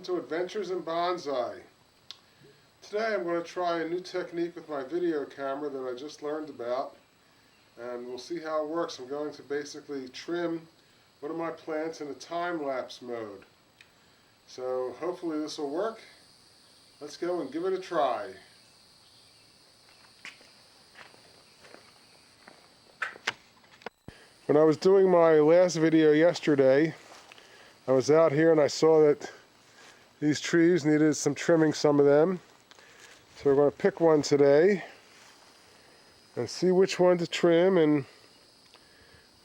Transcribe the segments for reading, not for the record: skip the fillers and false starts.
Welcome to Adventures in Bonsai. Today I'm going to try a new technique with my video camera that I just learned about, and we'll see how it works. I'm going to basically trim one of my plants in a time-lapse mode. So hopefully this will work. Let's go and give it a try. When I was doing my last video yesterday, I was out here and I saw that these trees needed some trimming, some of them. So we're going to pick one today and see which one to trim and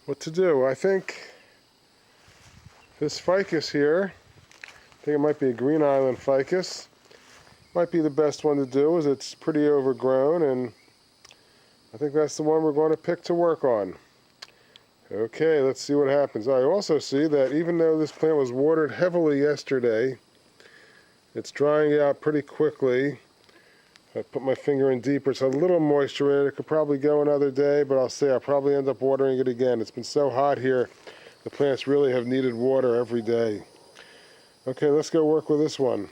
what to do. I think this ficus here, I think it might be a Green Island Ficus, might be the best one to do, as it's pretty overgrown, and I think that's the one we're going to pick to work on. Okay, let's see what happens. I also see that even though this plant was watered heavily yesterday, it's drying out pretty quickly. If I put my finger in deeper, it's a little moisture in it. It could probably go another day, but I'll see. I'll probably end up watering it again. It's been so hot here, the plants really have needed water every day. Okay, let's go work with this one.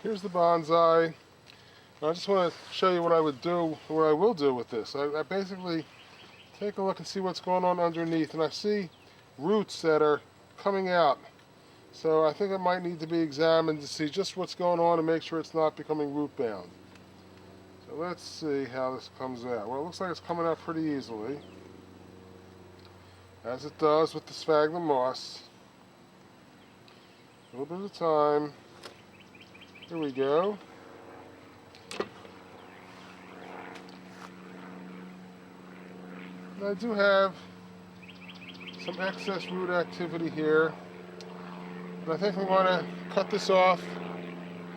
Here's the bonsai. I just want to show you what I would do, what I will do with this. I basically take a look and see what's going on underneath, and I see roots that are coming out. So I think it might need to be examined to see just what's going on and make sure it's not becoming root bound. So let's see how this comes out. Well, it looks like it's coming out pretty easily, as it does with the sphagnum moss. A little bit of time. Here we go. And I do have some excess root activity here. And I think I'm going to cut this off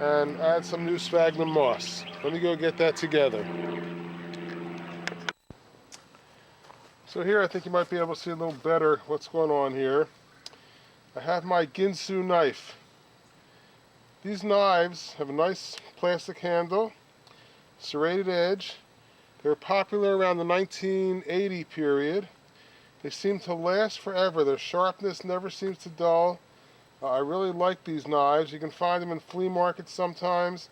and add some new sphagnum moss. Let me go get that together. So here I think you might be able to see a little better what's going on here. I have my Ginsu knife. These knives have a nice plastic handle, serrated edge. They were popular around the 1980 period. They seem to last forever. Their sharpness never seems to dull. I really like these knives. You can find them in flea markets sometimes,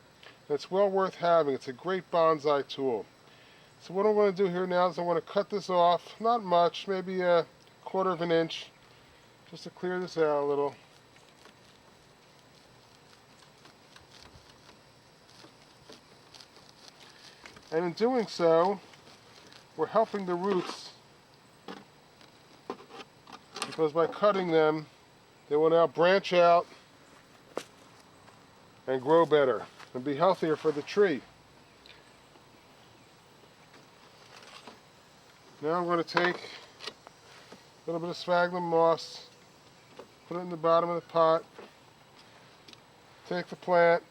and it's well worth having. It's a great bonsai tool. So what I'm going to do here now is I'm going to cut this off, not much, maybe a 1/4 of an inch, just to clear this out a little. And in doing so, we're helping the roots, because by cutting them, they will now branch out and grow better and be healthier for the tree. Now I'm going to take a little bit of sphagnum moss, put it in the bottom of the pot, take the plant.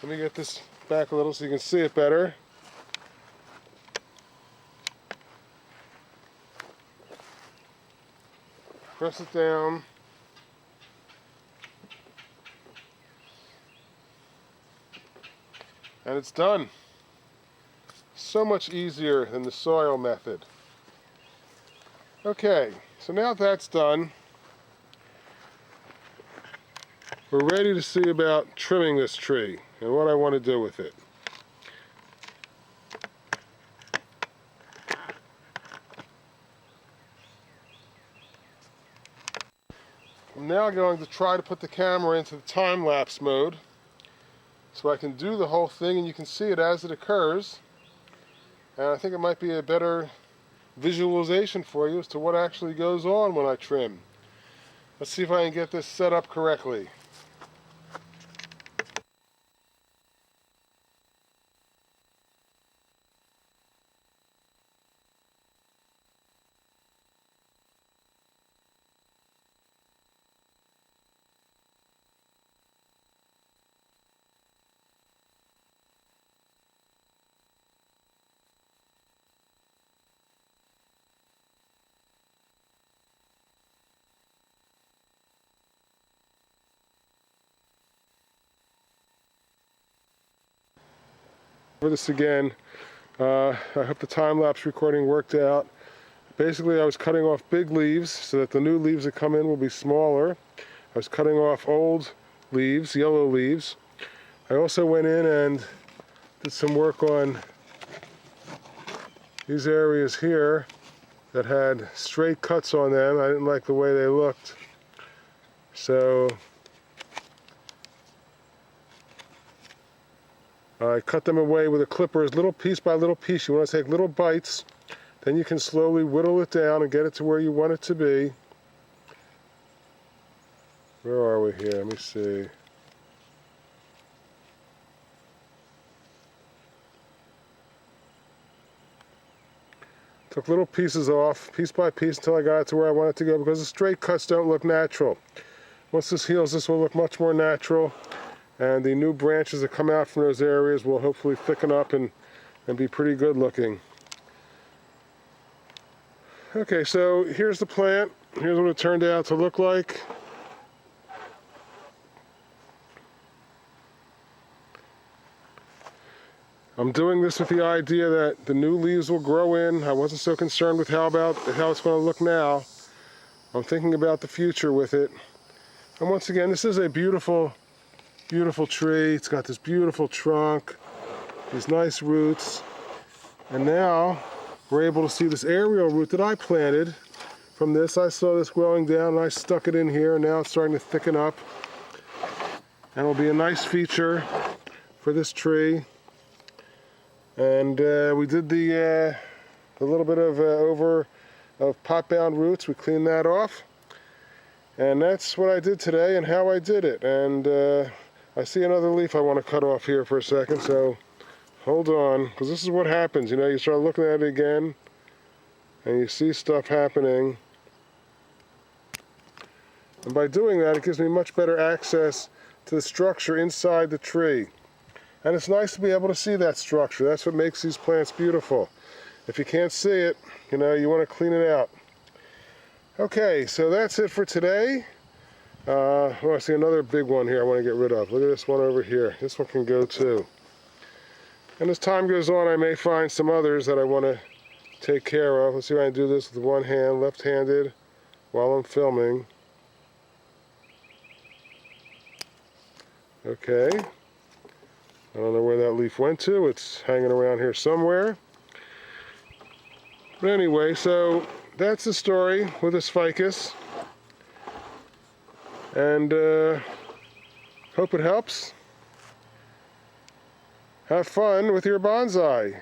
Let me get this back a little so you can see it better. Press it down. And it's done. So much easier than the soil method. Okay, so now that's done, we're ready to see about trimming this tree and what I want to do with it. I'm now going to try to put the camera into the time-lapse mode so I can do the whole thing and you can see it as it occurs. And I think it might be a better visualization for you as to what actually goes on when I trim. Let's see if I can get this set up correctly. For this again, I hope the time-lapse recording worked out. Basically, I was cutting off big leaves so that the new leaves that come in will be smaller. I was cutting off old leaves, yellow leaves. I also went in and did some work on these areas here that had straight cuts on them. I didn't like the way they looked. So I cut them away with a clipper, little piece by little piece. You want to take little bites, then you can slowly whittle it down and get it to where you want it to be. Where are we here? Let me see. Took little pieces off, piece by piece, until I got it to where I want it to go, because the straight cuts don't look natural. Once this heals, this will look much more natural, and the new branches that come out from those areas will hopefully thicken up and be pretty good looking. Okay, so here's the plant. Here's what it turned out to look like. I'm doing this with the idea that the new leaves will grow in. I wasn't so concerned with how it's going to look now. I'm thinking about the future with it. And once again, this is a beautiful, beautiful tree. It's got this beautiful trunk, these nice roots. And now we're able to see this aerial root that I planted from this. I saw this growing down and I stuck it in here, and now it's starting to thicken up. And it'll be a nice feature for this tree. And we did the little bit of pot-bound roots. We cleaned that off. And that's what I did today and how I did it. And I see another leaf I want to cut off here for a second, so hold on, because this is what happens. You know, you start looking at it again, and you see stuff happening. And by doing that, it gives me much better access to the structure inside the tree. And it's nice to be able to see that structure. That's what makes these plants beautiful. If you can't see it, you know, you want to clean it out. Okay, so that's it for today. I see another big one here I want to get rid of. Look at this one over here. This one can go too. And as time goes on, I may find some others that I want to take care of. Let's see if I can do this with one hand, left-handed, while I'm filming. Okay. I don't know where that leaf went to. It's hanging around here somewhere. But anyway, so that's the story with this ficus. And hope it helps. Have fun with your bonsai.